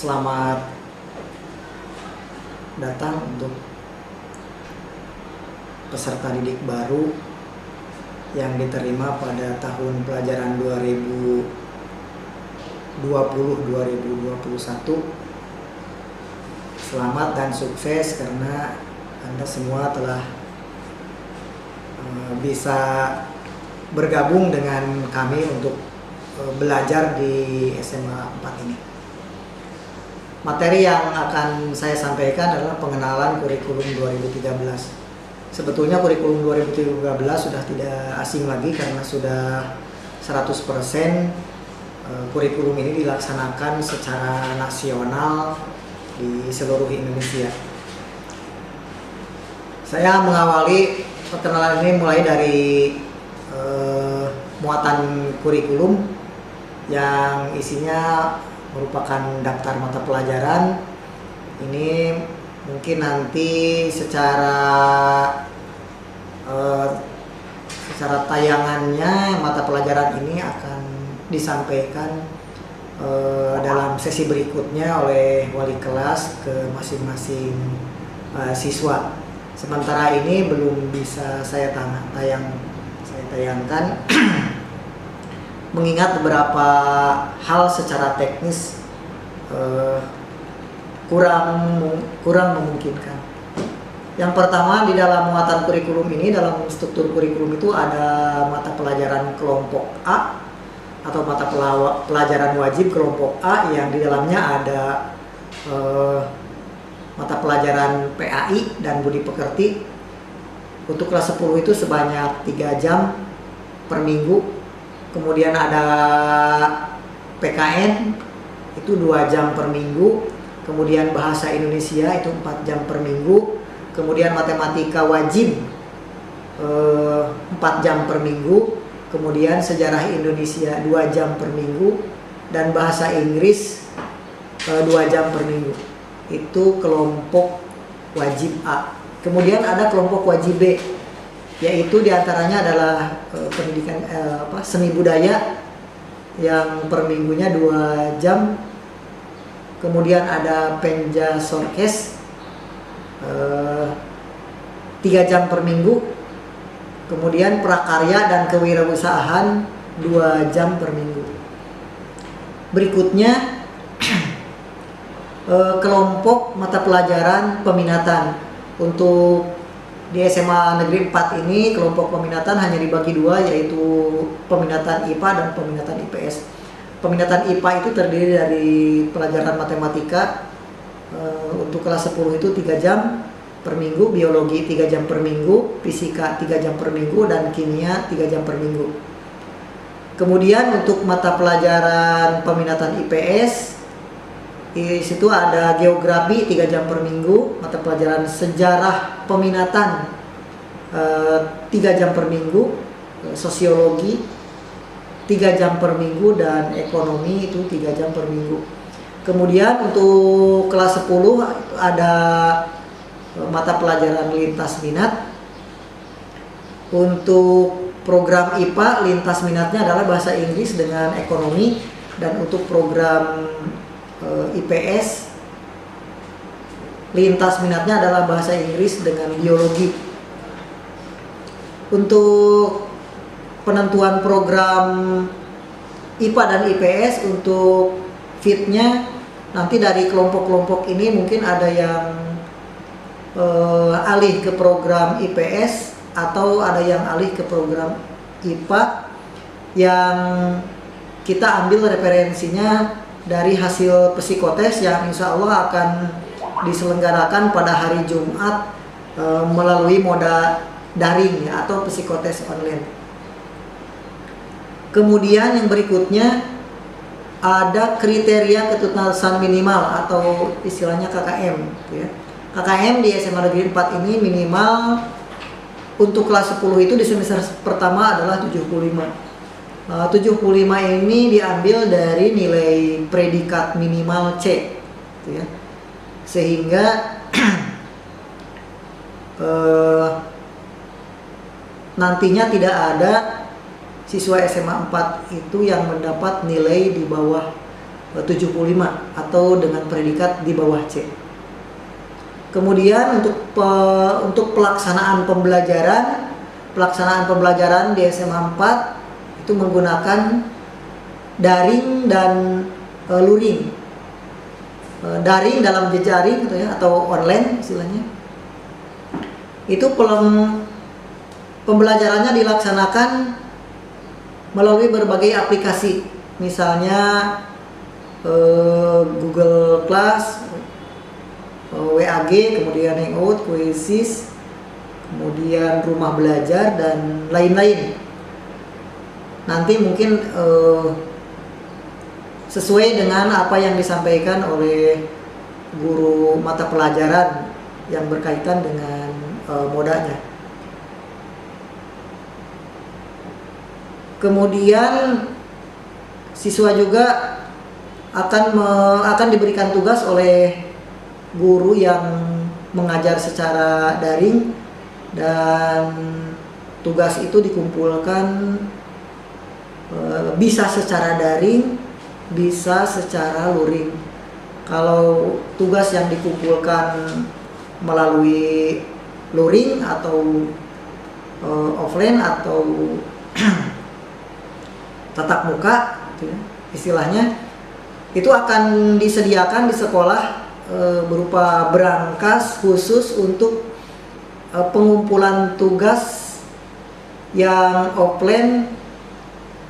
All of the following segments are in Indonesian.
Selamat datang untuk peserta didik baru yang diterima pada tahun pelajaran 2020-2021. Selamat dan sukses karena Anda semua telah bisa bergabung dengan kami untuk belajar di SMA 4 ini. Materi yang akan saya sampaikan adalah pengenalan kurikulum 2013. Sebetulnya kurikulum 2013 sudah tidak asing lagi karena sudah 100% kurikulum ini dilaksanakan secara nasional di seluruh Indonesia. Saya mengawali perkenalan ini mulai dari muatan kurikulum yang isinya merupakan daftar mata pelajaran. Ini mungkin nanti secara tayangannya mata pelajaran ini akan disampaikan dalam sesi berikutnya oleh wali kelas ke masing-masing siswa. Sementara ini belum bisa saya tayangkan mengingat beberapa hal secara teknis kurang memungkinkan. Yang pertama, di dalam muatan kurikulum ini, dalam struktur kurikulum itu ada mata pelajaran kelompok A atau mata pelajaran wajib kelompok A yang di dalamnya ada mata pelajaran PAI dan budi pekerti. Untuk kelas 10 itu sebanyak 3 jam per minggu. Kemudian ada PKN itu 2 jam per minggu. Kemudian bahasa Indonesia itu 4 jam per minggu. Kemudian matematika wajib 4 jam per minggu. Kemudian sejarah Indonesia 2 jam per minggu. Dan bahasa Inggris 2 jam per minggu. Itu kelompok wajib A. Kemudian ada kelompok wajib B, yaitu diantaranya adalah pendidikan seni budaya yang per minggunya 2 jam. Kemudian ada penja sorkes 3 jam per minggu. Kemudian prakarya dan kewirausahaan 2 jam per minggu. Berikutnya kelompok mata pelajaran peminatan. Untuk di SMA Negeri 4 ini kelompok peminatan hanya dibagi 2, yaitu peminatan IPA dan peminatan IPS. Peminatan IPA itu terdiri dari pelajaran matematika untuk kelas 10 itu 3 jam per minggu, biologi 3 jam per minggu, fisika 3 jam per minggu, dan kimia 3 jam per minggu. Kemudian untuk mata pelajaran peminatan IPS, di situ ada geografi 3 jam per minggu, mata pelajaran sejarah peminatan 3 jam per minggu, sosiologi 3 jam per minggu, dan ekonomi itu 3 jam per minggu. Kemudian untuk kelas 10 ada mata pelajaran lintas minat. Untuk program IPA lintas minatnya adalah bahasa Inggris dengan ekonomi, dan untuk program IPS lintas minatnya adalah bahasa Inggris dengan biologi. Untuk penentuan program IPA dan IPS untuk fitnya nanti dari kelompok-kelompok ini mungkin ada yang alih ke program IPS atau ada yang alih ke program IPA, yang kita ambil referensinya dari hasil psikotes yang insya Allah akan diselenggarakan pada hari Jumat melalui moda daring ya, atau psikotes online. Kemudian yang berikutnya ada kriteria ketuntasan minimal atau istilahnya KKM ya. KKM di SMA Negeri 4 ini minimal untuk kelas 10 itu di semester pertama adalah 75. 75 ini diambil dari nilai predikat minimal C ya. Sehingga nantinya tidak ada siswa SMA 4 itu yang mendapat nilai di bawah 75 atau dengan predikat di bawah C. Kemudian untuk pelaksanaan pembelajaran di SMA 4 itu menggunakan daring dan luring. Daring dalam jejaring gitu ya, atau online istilahnya. Itu pembelajarannya dilaksanakan melalui berbagai aplikasi, misalnya Google Class, WAG, kemudian Hangout, Quizzes, kemudian Rumah Belajar, dan lain-lain. Nanti mungkin sesuai dengan apa yang disampaikan oleh guru mata pelajaran yang berkaitan dengan modanya. Kemudian siswa juga akan diberikan tugas oleh guru yang mengajar secara daring, dan tugas itu dikumpulkan bisa secara daring, bisa secara luring. Kalau tugas yang dikumpulkan melalui luring atau offline atau tatap muka gitu ya, istilahnya, itu akan disediakan di sekolah berupa brankas khusus untuk pengumpulan tugas yang offline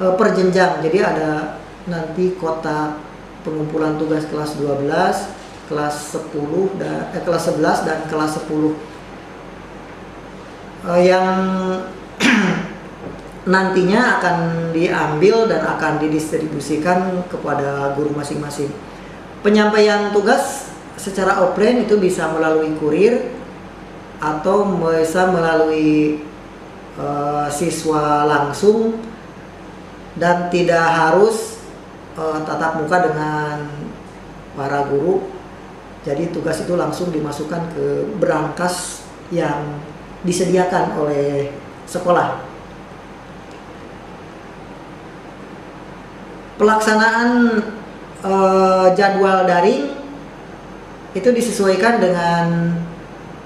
per jenjang. Jadi ada nanti kotak pengumpulan tugas kelas 12, kelas 10 dan kelas 11 dan kelas 10 yang nantinya akan diambil dan akan didistribusikan kepada guru masing-masing. Penyampaian tugas secara offline itu bisa melalui kurir atau bisa melalui siswa langsung, dan tidak harus tatap muka dengan para guru. Jadi tugas itu langsung dimasukkan ke brankas yang disediakan oleh sekolah. Pelaksanaan jadwal daring itu disesuaikan dengan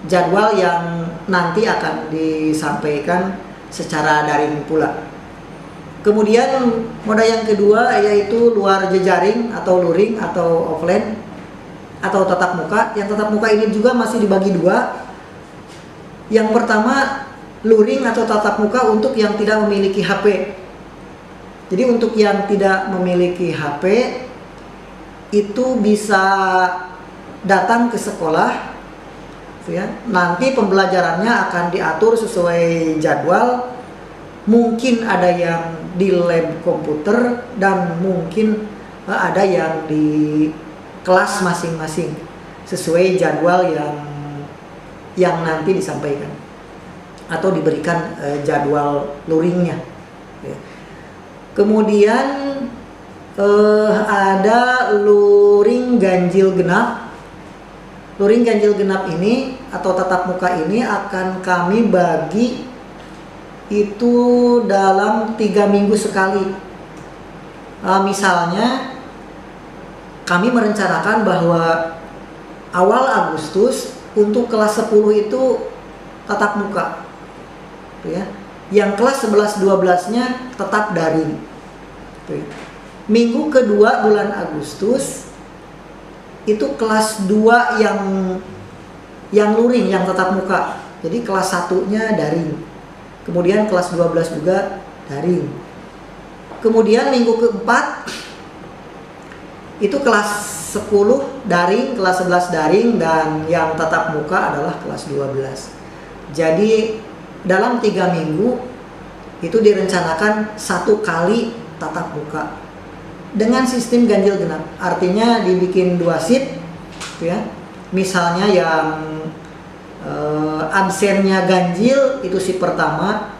jadwal yang nanti akan disampaikan secara daring pula. Kemudian moda yang kedua yaitu luar jejaring atau luring atau offline atau tatap muka. Yang tatap muka ini juga masih dibagi dua. Yang pertama, luring atau tatap muka untuk yang tidak memiliki HP. Jadi untuk yang tidak memiliki HP itu bisa datang ke sekolah, ya. Nanti pembelajarannya akan diatur sesuai jadwal. Mungkin ada yang di lab komputer dan mungkin ada yang di kelas masing-masing sesuai jadwal yang nanti disampaikan atau diberikan jadwal luringnya. Ya. Kemudian ada luring ganjil genap. Luring ganjil genap ini atau tatap muka ini akan kami bagi itu dalam 3 minggu sekali. Misalnya kami merencanakan bahwa awal Agustus untuk kelas 10 itu tatap muka, ya. Yang kelas 11-12-nya tetap daring. Minggu kedua bulan Agustus itu kelas 2 yang luring, yang tatap muka. Jadi kelas 1-nya daring. Kemudian kelas 12 juga daring. Kemudian minggu keempat itu kelas 10 daring, kelas 11 daring, dan yang tatap muka adalah kelas 12. Jadi dalam 3 minggu itu direncanakan 1 kali tatap muka dengan sistem ganjil genap. Artinya dibikin 2 shift, ya. Misalnya yang absennya ganjil itu shift pertama,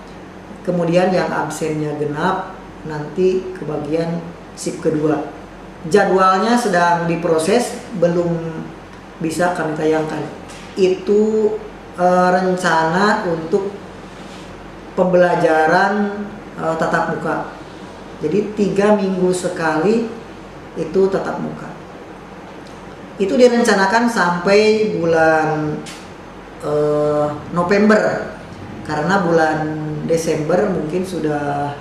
kemudian yang absennya genap nanti kebagian shift kedua. Jadwalnya sedang diproses, belum bisa kami tayangkan. Itu rencana untuk pembelajaran tatap muka. Jadi 3 minggu sekali itu tatap muka. Itu direncanakan sampai bulan November, karena bulan Desember mungkin sudah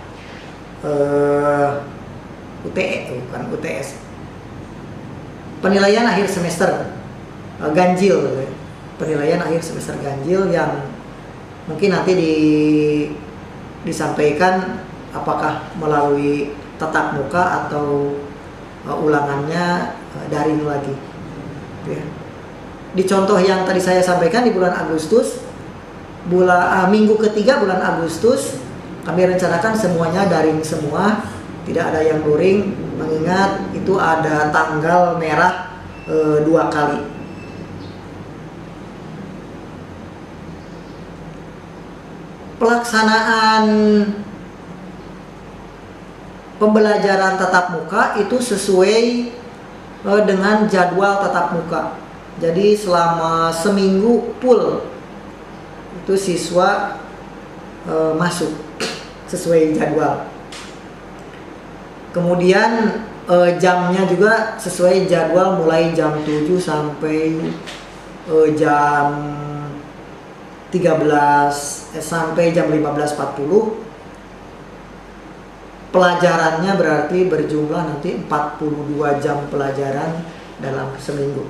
bukan UTS, penilaian akhir semester ganjil, penilaian akhir semester ganjil yang mungkin nanti disampaikan apakah melalui tatap muka atau ulangannya daring lagi. Ya. Di contoh yang tadi saya sampaikan di bulan Agustus, minggu ketiga bulan Agustus kami rencanakan semuanya daring semua, tidak ada yang luring, mengingat itu ada tanggal merah 2 kali. Pelaksanaan pembelajaran tatap muka itu sesuai dengan jadwal tatap muka. Jadi selama seminggu full itu siswa masuk sesuai jadwal. Kemudian jamnya juga sesuai jadwal, mulai jam 7 sampai jam 15.40. Pelajarannya berarti berjumlah nanti 42 jam pelajaran dalam seminggu.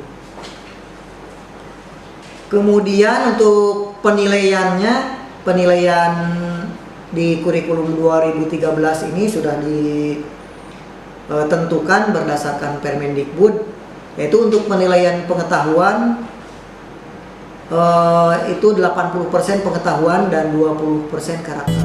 Kemudian untuk penilaiannya, penilaian di kurikulum 2013 ini sudah ditentukan berdasarkan Permendikbud, yaitu untuk penilaian pengetahuan itu 80% pengetahuan dan 20% karakter.